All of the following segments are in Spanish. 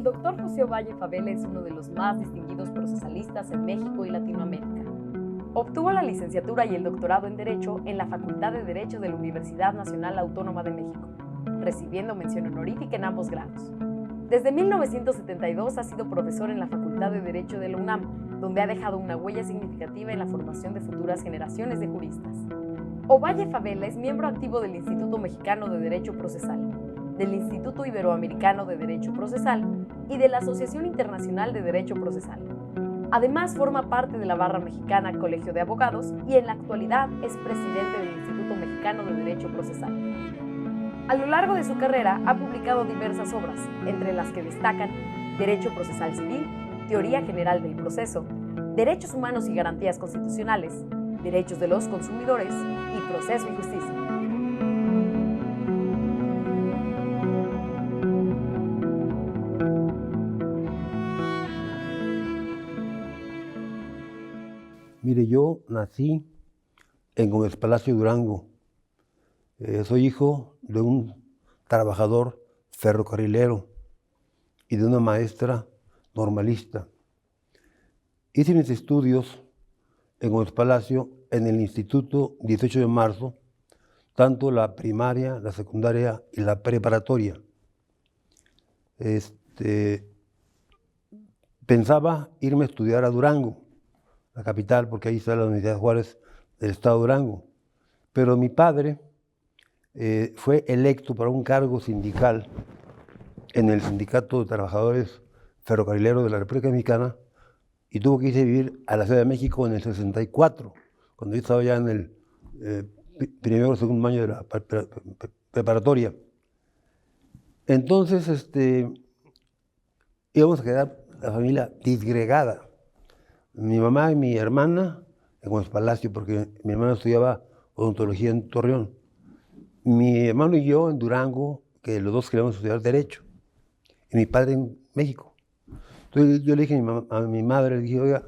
El doctor José Ovalle Fabela es uno de los más distinguidos procesalistas en México y Latinoamérica. Obtuvo la licenciatura y el doctorado en Derecho en la Facultad de Derecho de la Universidad Nacional Autónoma de México, recibiendo mención honorífica en ambos grados. Desde 1972 ha sido profesor en la Facultad de Derecho de la UNAM, donde ha dejado una huella significativa en la formación de futuras generaciones de juristas. Ovalle Fabela es miembro activo del Instituto Mexicano de Derecho Procesal, del Instituto Iberoamericano de Derecho Procesal y de la Asociación Internacional de Derecho Procesal. Además, forma parte de la Barra Mexicana Colegio de Abogados y en la actualidad es presidente del Instituto Mexicano de Derecho Procesal. A lo largo de su carrera ha publicado diversas obras, entre las que destacan Derecho Procesal Civil, Teoría General del Proceso, Derechos Humanos y Garantías Constitucionales, Derechos de los Consumidores y Proceso y Justicia. Mire, yo nací en Gómez Palacio, Durango. Soy hijo de un trabajador ferrocarrilero y de una maestra normalista. Hice mis estudios en Gómez Palacio en el Instituto 18 de Marzo, tanto la primaria, la secundaria y la preparatoria. Pensaba irme a estudiar a Durango, la capital, porque ahí está la Universidad Juárez del Estado de Durango. Pero mi padre fue electo para un cargo sindical en el Sindicato de Trabajadores Ferrocarrileros de la República Mexicana y tuvo que irse a vivir a la Ciudad de México en el 64, cuando yo estaba ya en el primero o segundo año de la preparatoria. Entonces, íbamos a quedar la familia disgregada. Mi mamá y mi hermana en Gómez Palacio, porque mi hermana estudiaba odontología en Torreón. Mi hermano y yo en Durango, que los dos queríamos estudiar Derecho. Y mi padre en México. Entonces yo le dije a mi madre, le dije, oiga,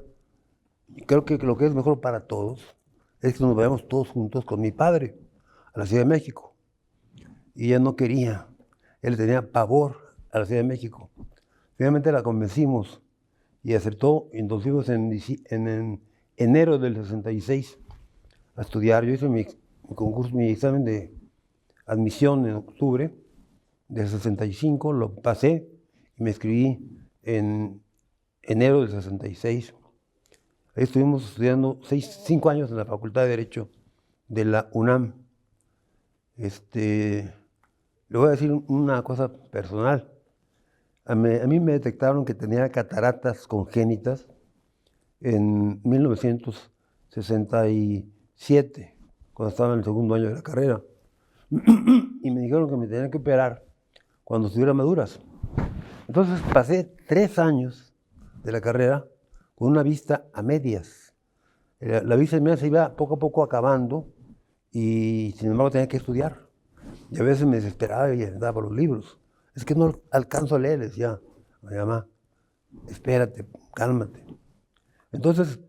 creo que lo que es mejor para todos es que nos vayamos todos juntos con mi padre a la Ciudad de México. Y ella no quería, él tenía pavor a la Ciudad de México. Finalmente la convencimos y aceptó, y nos fuimos en enero del 66 a estudiar. Yo hice mi concurso, mi examen de admisión en octubre del 65, lo pasé y me escribí en enero del 66. Ahí estuvimos estudiando 5 años en la Facultad de Derecho de la UNAM. Le voy a decir una cosa personal. A mí me detectaron que tenía cataratas congénitas en 1967, cuando estaba en el segundo año de la carrera. Y me dijeron que me tenían que operar cuando estuvieran maduras. Entonces pasé 3 años de la carrera con una vista a medias. La vista mía se iba poco a poco acabando y sin embargo tenía que estudiar. Y a veces me desesperaba y andaba por los libros. Es que no alcanzo a leer, decía mi mamá. Espérate, cálmate. Entonces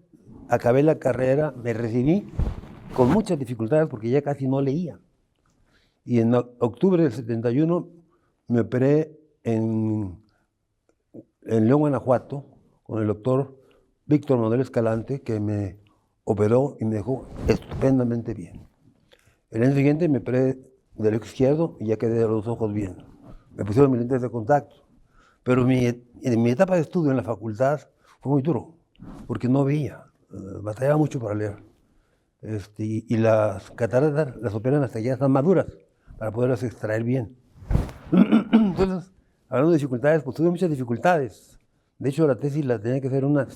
acabé la carrera, me recibí con muchas dificultades porque ya casi no leía. Y en octubre del 71 me operé en León, Guanajuato, con el doctor Víctor Manuel Escalante, que me operó y me dejó estupendamente bien. El año siguiente me operé del ojo izquierdo y ya quedé de los ojos bien. Me pusieron mis lentes de contacto. Pero en mi etapa de estudio en la facultad fue muy duro, porque no veía, batallaba mucho para leer. Y las cataratas las operan hasta que ya están maduras, para poderlas extraer bien. Entonces, hablando de dificultades, pues tuve muchas dificultades. De hecho, la tesis la tenía que hacer en una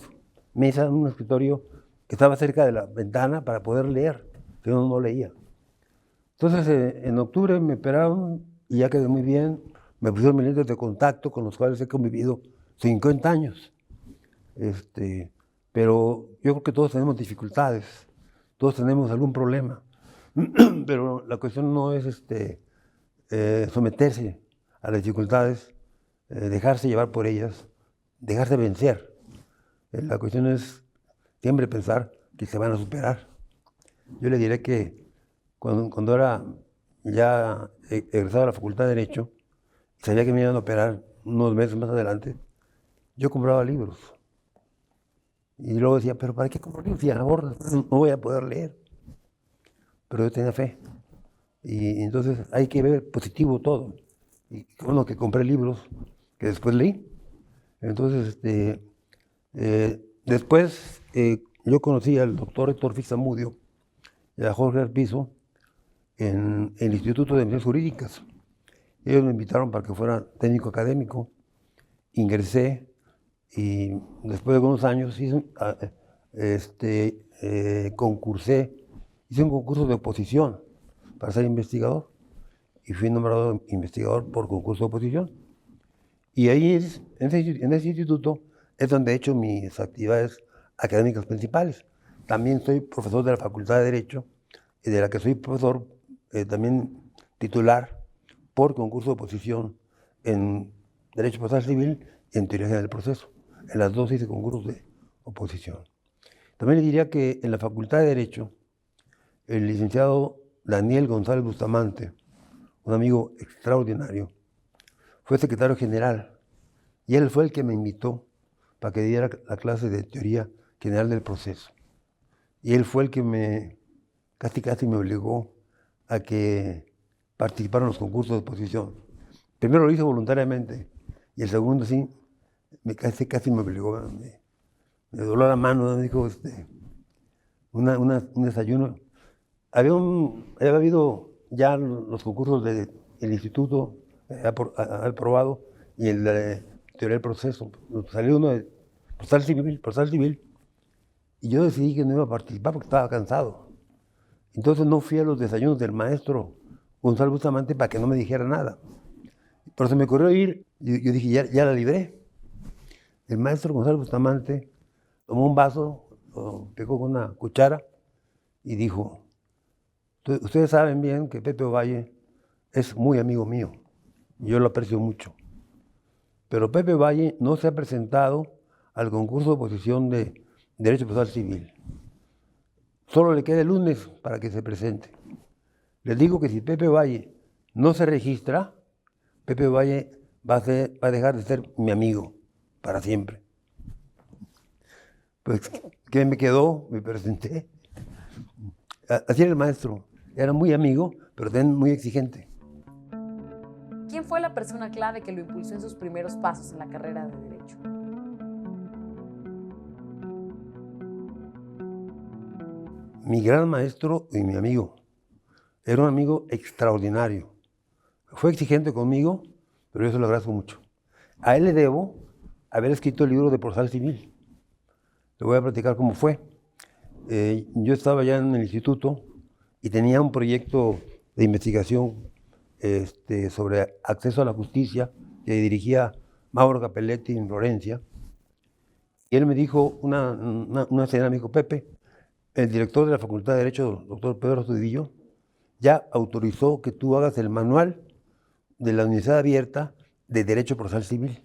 mesa, en un escritorio que estaba cerca de la ventana para poder leer, que yo no leía. Entonces, en octubre me operaron y ya quedé muy bien. Me pusieron mis lentes de contacto con los cuales he convivido 50 años. Pero yo creo que todos tenemos dificultades, todos tenemos algún problema. Pero la cuestión no es someterse a las dificultades, dejarse llevar por ellas, dejarse vencer. La cuestión es siempre pensar que se van a superar. Yo le diré que cuando era ya egresado a la Facultad de Derecho, sabía que me iban a operar unos meses más adelante, yo compraba libros. Y luego decía, pero ¿para qué compro libros? Y ahora no voy a poder leer. Pero yo tenía fe. Y entonces hay que ver positivo todo. Y bueno, que compré libros que después leí. Entonces, después yo conocí al doctor Héctor Fixamudio y a Jorge Arpizo en el Instituto de Ciencias Jurídicas. Ellos me invitaron para que fuera técnico académico. Ingresé y después de algunos años concursé, hice un concurso de oposición para ser investigador y fui nombrado investigador por concurso de oposición. Y ahí, en ese instituto, es donde he hecho mis actividades académicas principales. También soy profesor de la Facultad de Derecho, y de la que soy profesor también titular por concurso de oposición en Derecho Procesal Civil y en Teoría General del Proceso. En las dos hice concursos de oposición. También le diría que en la Facultad de Derecho, el licenciado Daniel González Bustamante, un amigo extraordinario, fue secretario general y él fue el que me invitó para que diera la clase de Teoría General del Proceso. Y él fue el que casi me obligó a que participara en los concursos de oposición. Primero lo hice voluntariamente y el segundo sí, casi me obligó. Me dobló la mano, me dijo un desayuno. Había habido ya los concursos del instituto aprobado y el de Teoría del Proceso. Salió uno de Procesal Civil, y yo decidí que no iba a participar porque estaba cansado. Entonces no fui a los desayunos del maestro Gonzalo Bustamante para que no me dijera nada. Pero se me ocurrió ir, y yo dije, ya la libré. El maestro Gonzalo Bustamante tomó un vaso, lo pegó con una cuchara y dijo, ustedes saben bien que Pepe Ovalle es muy amigo mío, y yo lo aprecio mucho. Pero Pepe Ovalle no se ha presentado al concurso de oposición de Derecho Procesal Civil. Solo le queda el lunes para que se presente. Les digo que si Pepe Ovalle no se registra, Pepe Ovalle va a dejar de ser mi amigo para siempre. Pues, ¿qué me quedó? Me presenté. Así era el maestro. Era muy amigo, pero también muy exigente. ¿Quién fue la persona clave que lo impulsó en sus primeros pasos en la carrera de Derecho? Mi gran maestro y mi amigo. Era un amigo extraordinario. Fue exigente conmigo, pero yo se lo agradezco mucho. A él le debo haber escrito el libro de Procesal Civil. Le voy a platicar cómo fue. Yo estaba ya en el instituto y tenía un proyecto de investigación sobre acceso a la justicia que dirigía Mauro Capelletti en Florencia. Y él me dijo, una cena, me dijo, Pepe, el director de la Facultad de Derecho, doctor Pedro Astudillo, ya autorizó que tú hagas el manual de la Universidad Abierta de Derecho Procesal Civil.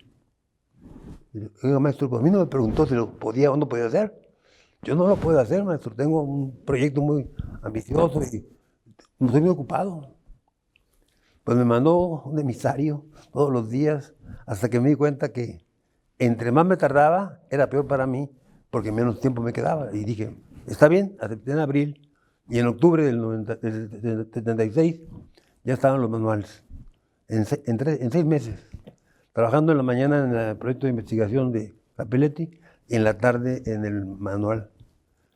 Oiga, maestro, pues a mí no me preguntó si lo podía o no podía hacer. Yo no lo puedo hacer, maestro. Tengo un proyecto muy ambicioso y estoy muy ocupado. Pues me mandó un emisario todos los días hasta que me di cuenta que entre más me tardaba, era peor para mí porque menos tiempo me quedaba. Y dije, está bien, acepté en abril y en octubre del 76 ya estaban los manuales. En 6 meses. Trabajando en la mañana en el proyecto de investigación de Capelletti y en la tarde en el manual.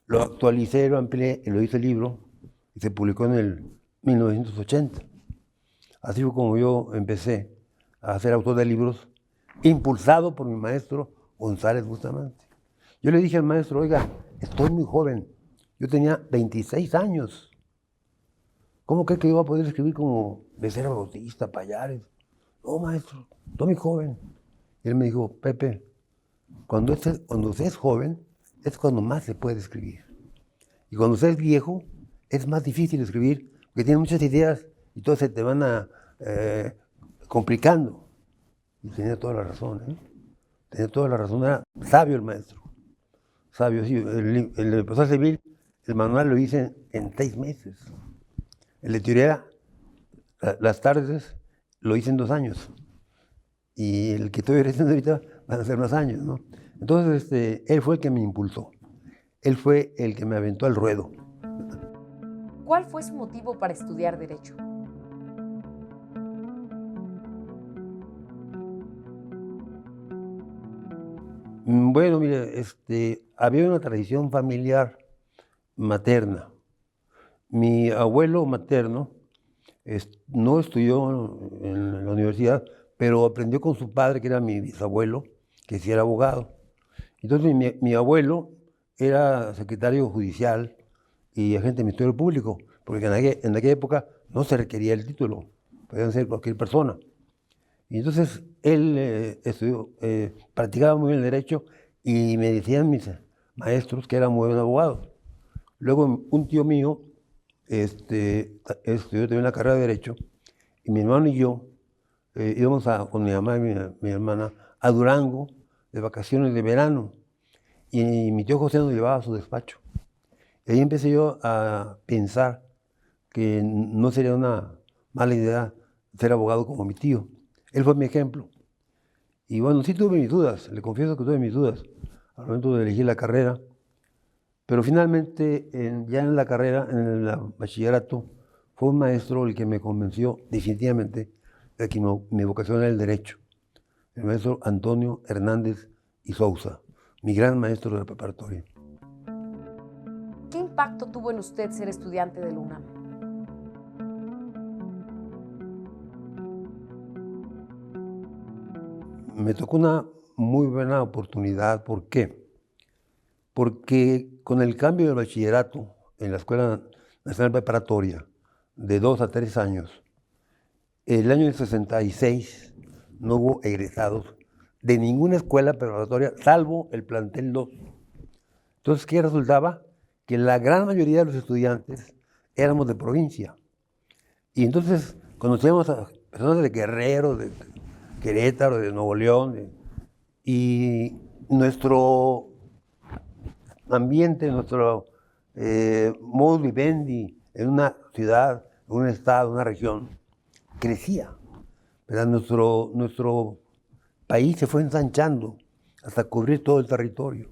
Lo actualicé, lo amplié y lo hice libro y se publicó en el 1980. Así fue como yo empecé a ser autor de libros, impulsado por mi maestro González Bustamante. Yo le dije al maestro, oiga, estoy muy joven. Yo tenía 26 años. ¿Cómo cree que yo voy a poder escribir como Becerra Bautista, Pallares? No, maestro, estoy muy joven. Y él me dijo, Pepe, cuando usted es joven, es cuando más se puede escribir. Y cuando usted es viejo, es más difícil escribir, porque tiene muchas ideas y todas se te van complicando. Y tenía toda la razón, ¿eh? Tenía toda la razón, era sabio el maestro. Sabio, sí. El de Procesal Civil, el manual lo hice en 6 meses. El de teoría, las tardes, lo hice en 2 años. y el que estoy ejerciendo ahorita van a ser más años, ¿no? Entonces, él fue el que me impulsó, él fue el que me aventó al ruedo. ¿Cuál fue su motivo para estudiar Derecho? Bueno, mire, había una tradición familiar materna. Mi abuelo materno no estudió en la universidad, pero aprendió con su padre, que era mi bisabuelo, que sí era abogado. Entonces mi abuelo era secretario judicial y agente del Ministerio Público, porque en aquella época no se requería el título, podían ser cualquier persona. Y entonces él estudió, practicaba muy bien el derecho y me decían mis maestros que era muy buen abogado. Luego un tío mío estudió también la carrera de Derecho y mi hermano y yo íbamos con mi mamá y mi hermana a Durango de vacaciones de verano y mi tío José nos llevaba a su despacho. Y ahí empecé yo a pensar que no sería una mala idea ser abogado como mi tío. Él fue mi ejemplo. Y bueno, sí tuve mis dudas, le confieso que tuve mis dudas al momento de elegir la carrera, pero finalmente ya en la carrera, en el bachillerato, fue un maestro el que me convenció definitivamente de que mi vocación era el derecho. El maestro Antonio Hernández y Sousa, mi gran maestro de la preparatoria. ¿Qué impacto tuvo en usted ser estudiante de la UNAM? Me tocó una muy buena oportunidad. ¿Por qué? Porque con el cambio del bachillerato en la Escuela Nacional Preparatoria de 2 a 3 años, el año del 66 no hubo egresados de ninguna escuela preparatoria, salvo el plantel 2. Entonces, ¿qué resultaba? Que la gran mayoría de los estudiantes éramos de provincia. Y entonces conocíamos a personas de Guerrero, de Querétaro, de Nuevo León, y nuestro ambiente, nuestro modus vivendi en una ciudad, en un estado, en una región, crecía. ¿Verdad? Nuestro país se fue ensanchando hasta cubrir todo el territorio.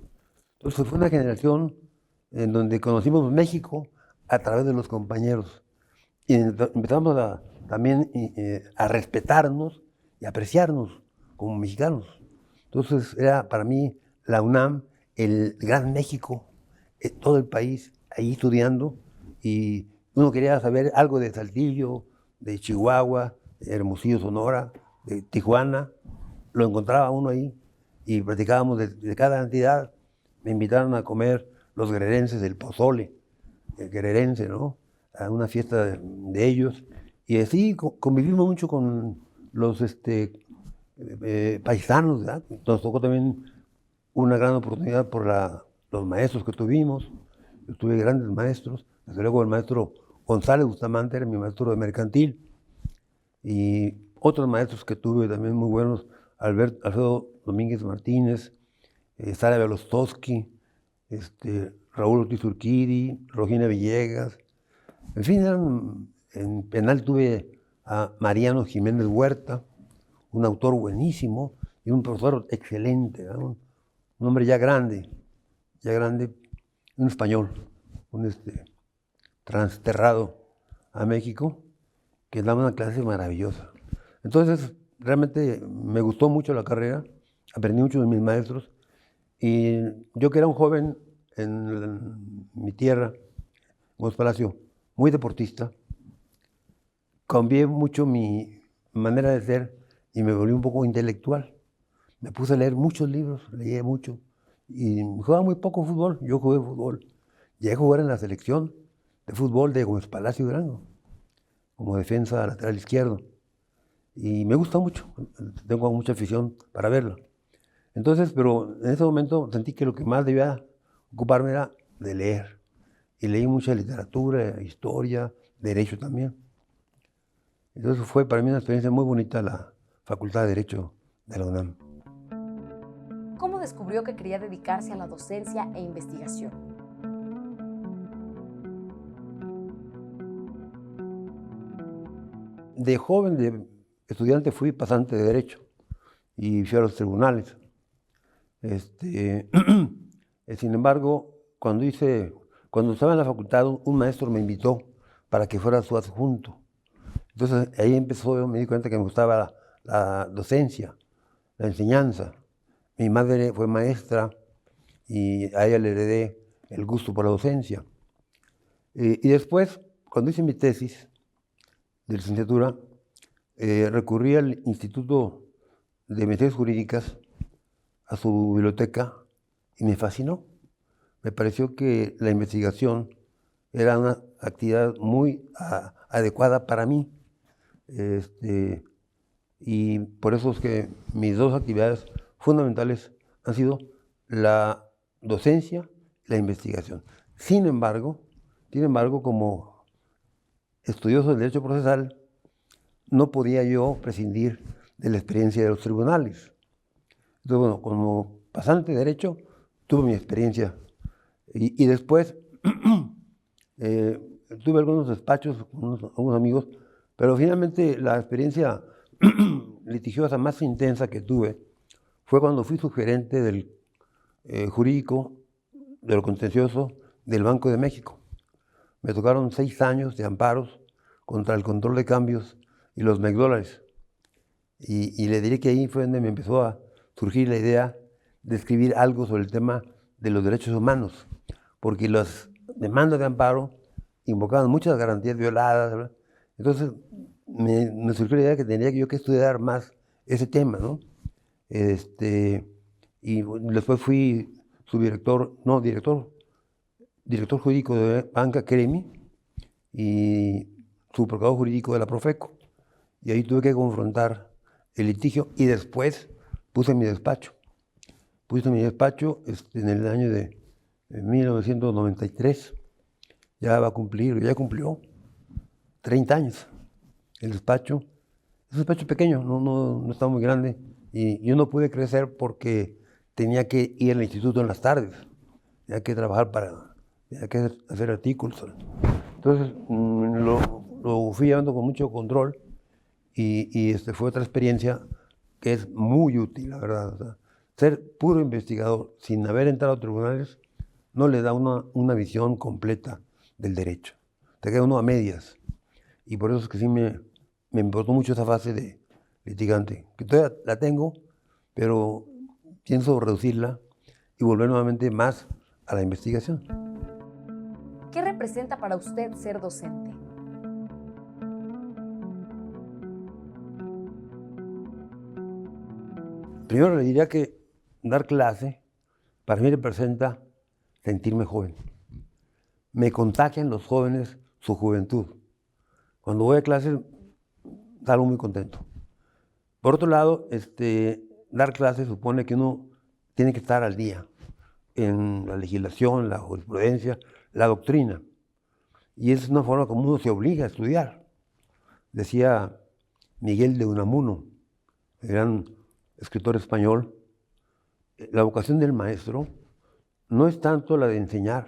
Entonces fue una generación en donde conocimos México a través de los compañeros. Y empezamos también a respetarnos y apreciarnos como mexicanos. Entonces era para mí la UNAM, el gran México, todo el país ahí estudiando, y uno quería saber algo de Saltillo, de Chihuahua, de Hermosillo, Sonora, de Tijuana, lo encontraba uno ahí y platicábamos de cada entidad. Me invitaron a comer los guerrerenses, el pozole, el guerrerense, ¿no? A una fiesta de ellos. Y así convivimos mucho con los paisanos, ¿verdad? Nos tocó también una gran oportunidad por los maestros que tuvimos. Yo tuve grandes maestros. Desde luego el maestro González Bustamante era mi maestro de mercantil. Y otros maestros que tuve también muy buenos, Alfredo Domínguez Martínez, Sara Belostowski, Raúl Ortiz Urquidi, Rogina Villegas. En fin, en penal tuve a Mariano Jiménez Huerta, un autor buenísimo y un profesor excelente, ¿no? Un hombre ya grande, un español, un transterrado a México, que daba una clase maravillosa. Entonces, realmente me gustó mucho la carrera, aprendí mucho de mis maestros, y yo que era un joven en mi tierra, Gómez Palacio, muy deportista, cambié mucho mi manera de ser y me volví un poco intelectual. Me puse a leer muchos libros, leía mucho, y jugaba muy poco fútbol. Yo jugué fútbol. Llegué a jugar en la selección de fútbol de Gómez Palacio Durango, como defensa lateral izquierdo. Y me gusta mucho, tengo mucha afición para verlo. Entonces, pero en ese momento sentí que lo que más debía ocuparme era de leer. Y leí mucha literatura, historia, derecho también. Entonces fue para mí una experiencia muy bonita la Facultad de Derecho de la UNAM. ¿Cómo descubrió que quería dedicarse a la docencia e investigación? De joven, de estudiante, fui pasante de Derecho. y fui a los tribunales. Sin embargo, cuando estaba en la facultad, un maestro me invitó para que fuera su adjunto. Entonces ahí me di cuenta que me gustaba la docencia, la enseñanza. Mi madre fue maestra y a ella le heredé el gusto por la docencia. Y después, cuando hice mi tesis de licenciatura, recurrí al Instituto de Investigaciones Jurídicas, a su biblioteca, y me fascinó. Me pareció que la investigación era una actividad muy adecuada para mí. Y por eso es que mis dos actividades fundamentales han sido la docencia y la investigación. Sin embargo, como estudioso del derecho procesal, no podía yo prescindir de la experiencia de los tribunales. Entonces, bueno, como pasante de derecho, tuve mi experiencia. Y después tuve algunos despachos con algunos amigos, pero finalmente la experiencia litigiosa más intensa que tuve fue cuando fui subgerente del jurídico, de lo contencioso, del Banco de México. Me tocaron 6 años de amparos contra el control de cambios y los McDólares. Y le diré que ahí fue donde me empezó a surgir la idea de escribir algo sobre el tema de los derechos humanos, porque las demandas de amparo invocaban muchas garantías violadas, ¿verdad? Entonces me surgió la idea que tenía yo que estudiar más ese tema, ¿no? Y después fui director jurídico de Banca Cremi y subprocurador jurídico de la Profeco. Y ahí tuve que confrontar el litigio y después puse mi despacho. En el año de 1993. Ya cumplió 30 años. El despacho es un despacho pequeño, no está muy grande. Y yo no pude crecer porque tenía que ir al instituto en las tardes. Tenía que trabajar tenía que hacer artículos. Entonces lo fui llevando con mucho control y fue otra experiencia que es muy útil, la verdad. O sea, ser puro investigador sin haber entrado a tribunales no le da una visión completa del derecho. Te queda uno a medias. Y por eso es que sí me importó mucho esa fase de litigante, que todavía la tengo, pero pienso reducirla y volver nuevamente más a la investigación. ¿Qué representa para usted ser docente? Primero le diría que dar clase para mí representa sentirme joven. Me contagian los jóvenes su juventud. Cuando voy a clase salgo muy contento. Por otro lado, dar clase supone que uno tiene que estar al día en la legislación, la jurisprudencia, la doctrina. Y es una forma como uno se obliga a estudiar. Decía Miguel de Unamuno, el gran escritor español, la vocación del maestro no es tanto la de enseñar,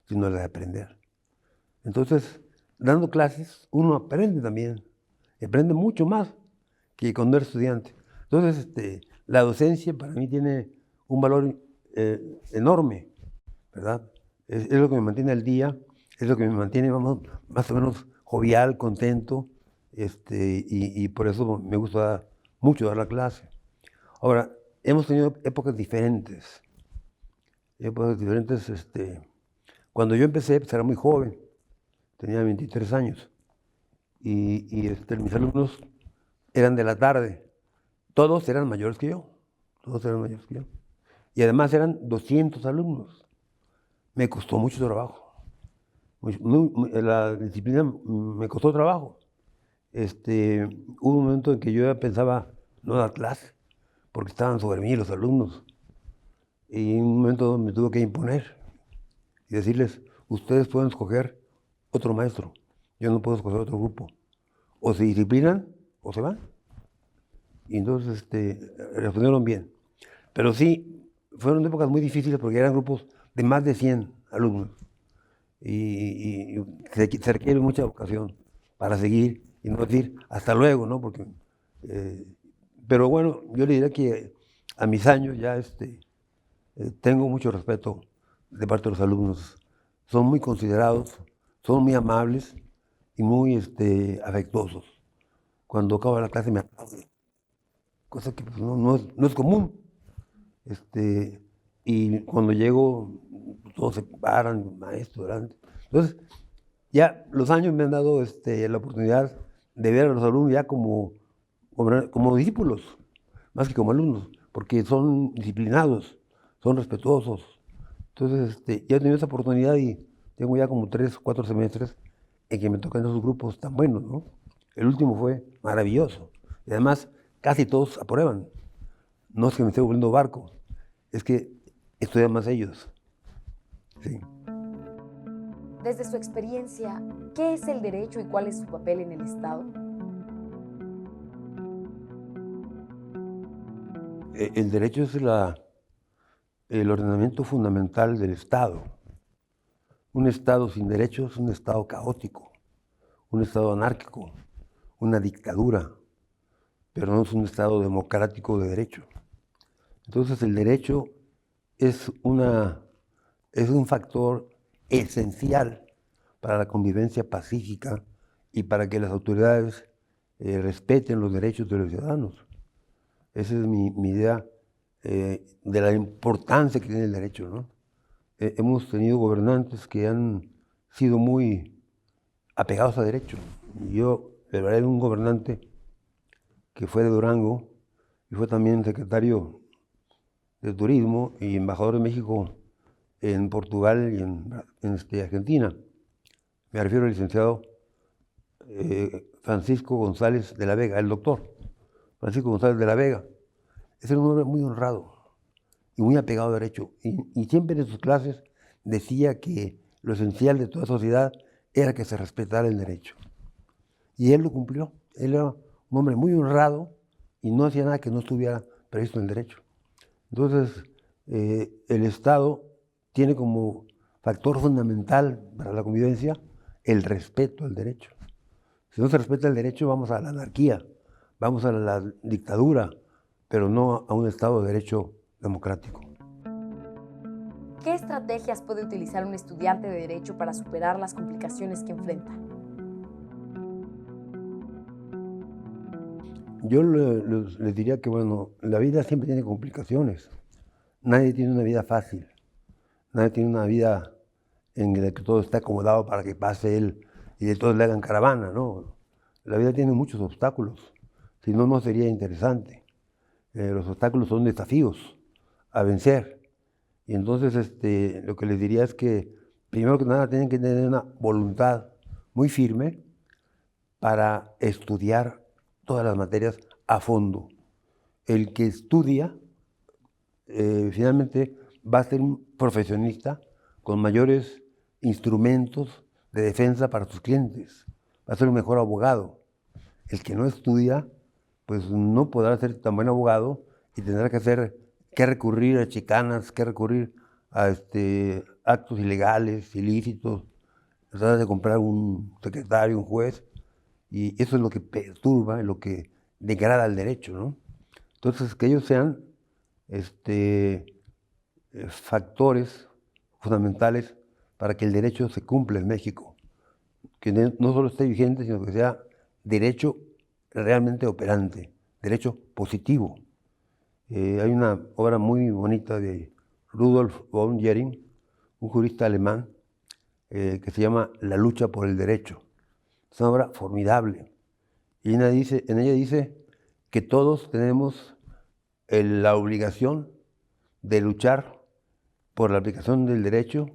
sino la de aprender. Entonces, dando clases, uno aprende también, aprende mucho más que cuando era estudiante. Entonces, la docencia para mí tiene un valor enorme, ¿verdad? Es lo que me mantiene al día, es lo que me mantiene más o menos jovial, contento, y por eso me gusta mucho dar la clase. Ahora, hemos tenido épocas diferentes. Cuando yo empecé, pues era muy joven, tenía 23 años, y mis alumnos eran de la tarde. Todos eran mayores que yo, Y además eran 200 alumnos. Me costó mucho trabajo. La disciplina me costó trabajo. Hubo un momento en que yo ya pensaba no dar clase, porque estaban sobre mí los alumnos. Y en un momento me tuve que imponer y decirles, ustedes pueden escoger otro maestro, yo no puedo escoger otro grupo. O se disciplinan o se van. Y entonces respondieron bien. Pero sí, fueron épocas muy difíciles porque eran grupos de más de 100 alumnos. Y se requiere mucha vocación para seguir y no decir hasta luego, ¿no? Porque Pero bueno, yo le diría que a mis años ya tengo mucho respeto de parte de los alumnos. Son muy considerados, son muy amables y muy afectuosos. Cuando acaba la clase me aplauden, cosa que pues, no es común. Y cuando llego, todos se paran, maestro, delante. Entonces, ya los años me han dado la oportunidad de ver a los alumnos ya como discípulos, más que como alumnos, porque son disciplinados, son respetuosos. Entonces, ya he tenido esa oportunidad y tengo ya como 3 o 4 semestres en que me tocan esos grupos tan buenos, ¿no? El último fue maravilloso. Y además, casi todos aprueban. No es que me esté volviendo barco, es que estudian más ellos. Sí. Desde su experiencia, ¿qué es el derecho y cuál es su papel en el Estado? El derecho es el ordenamiento fundamental del Estado. Un Estado sin derechos es un Estado caótico, un Estado anárquico, una dictadura, pero no es un Estado democrático de derecho. Entonces el derecho es un factor esencial para la convivencia pacífica y para que las autoridades respeten los derechos de los ciudadanos. Esa es mi idea de la importancia que tiene el derecho, ¿no? Hemos tenido gobernantes que han sido muy apegados a derecho. Yo, de verdad, era un gobernante que fue de Durango y fue también secretario de Turismo y embajador de México en Portugal y en Argentina. Me refiero al licenciado Francisco González de la Vega, el doctor Francisco González de la Vega. Ese era un hombre muy honrado y muy apegado a derecho. Y siempre en sus clases decía que lo esencial de toda sociedad era que se respetara el derecho. Y él lo cumplió. Él era un hombre muy honrado y no hacía nada que no estuviera previsto en el derecho. Entonces, el Estado tiene como factor fundamental para la convivencia el respeto al derecho. Si no se respeta el derecho, vamos a la anarquía, vamos a la dictadura, pero no a un Estado de derecho democrático. ¿Qué estrategias puede utilizar un estudiante de Derecho para superar las complicaciones que enfrenta? Yo les diría que, bueno, la vida siempre tiene complicaciones. Nadie tiene una vida fácil. Nadie tiene una vida en la que todo está acomodado para que pase él y de todos le hagan caravana, ¿no? La vida tiene muchos obstáculos. Si no, no sería interesante. Los obstáculos son desafíos a vencer. Y entonces lo que les diría es que, primero que nada, tienen que tener una voluntad muy firme para estudiar todas las materias a fondo. El que estudia, finalmente, va a ser un profesionista con mayores instrumentos de defensa para sus clientes. Va a ser un mejor abogado. El que no estudia, pues no podrá ser tan buen abogado y tendrá que recurrir a chicanas, que recurrir a actos ilegales, ilícitos, tratar de comprar un secretario, un juez, y eso es lo que perturba, lo que degrada el derecho, ¿no? Entonces, que ellos sean factores fundamentales para que el derecho se cumpla en México, que no solo esté vigente, sino que sea derecho realmente operante, derecho positivo. Hay una obra muy bonita de Rudolf von Jhering, un jurista alemán, que se llama La lucha por el derecho. Es una obra formidable. Y en ella dice que todos tenemos la obligación de luchar por la aplicación del derecho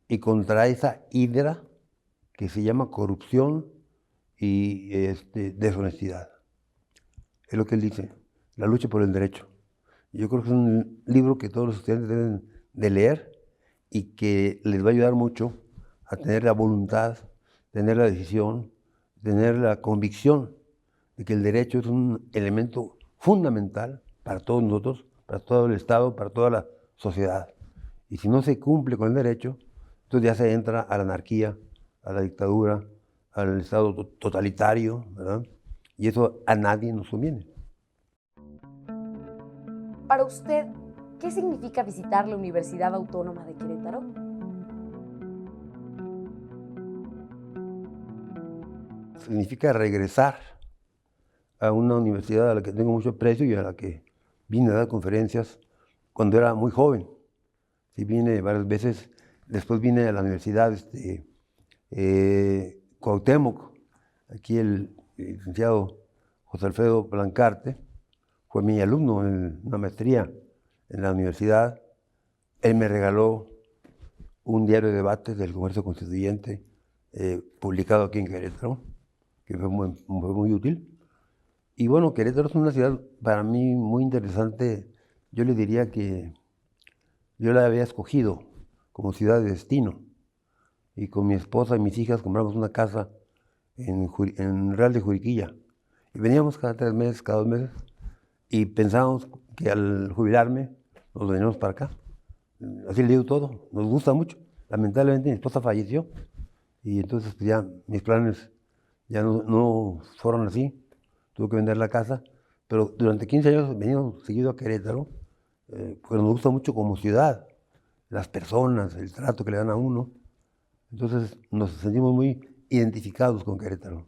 y contra esa hidra que se llama corrupción y deshonestidad. Es lo que él dice, la lucha por el derecho. Yo creo que es un libro que todos los estudiantes deben de leer y que les va a ayudar mucho a tener la voluntad, tener la decisión, tener la convicción de que el derecho es un elemento fundamental para todos nosotros, para todo el Estado, para toda la sociedad. Y si no se cumple con el derecho, entonces ya se entra a la anarquía, a la dictadura, al Estado totalitario, ¿verdad? Y eso a nadie nos conviene. Para usted, ¿qué significa visitar la Universidad Autónoma de Querétaro? Significa regresar a una universidad a la que tengo mucho aprecio y a la que vine a dar conferencias cuando era muy joven. Sí, vine varias veces. Después vine a la Universidad Cuauhtémoc. Aquí el licenciado José Alfredo Blancarte fue mi alumno en una maestría en la universidad. Él me regaló un diario de debates del Comercio Constituyente publicado aquí en Querétaro, que fue muy útil. Y bueno, Querétaro es una ciudad para mí muy interesante. Yo le diría que yo la había escogido como ciudad de destino. Y con mi esposa y mis hijas compramos una casa en Real de Juriquilla. Y veníamos cada 3 meses, cada 2 meses. Y pensábamos que al jubilarme nos veníamos para acá. Así le digo todo, nos gusta mucho. Lamentablemente mi esposa falleció. Y entonces pues ya mis planes ya no fueron así. Tuve que vender la casa. Pero durante 15 años venimos seguido a Querétaro. Porque nos gusta mucho como ciudad. Las personas, el trato que le dan a uno. Entonces nos sentimos muy identificados con Querétaro.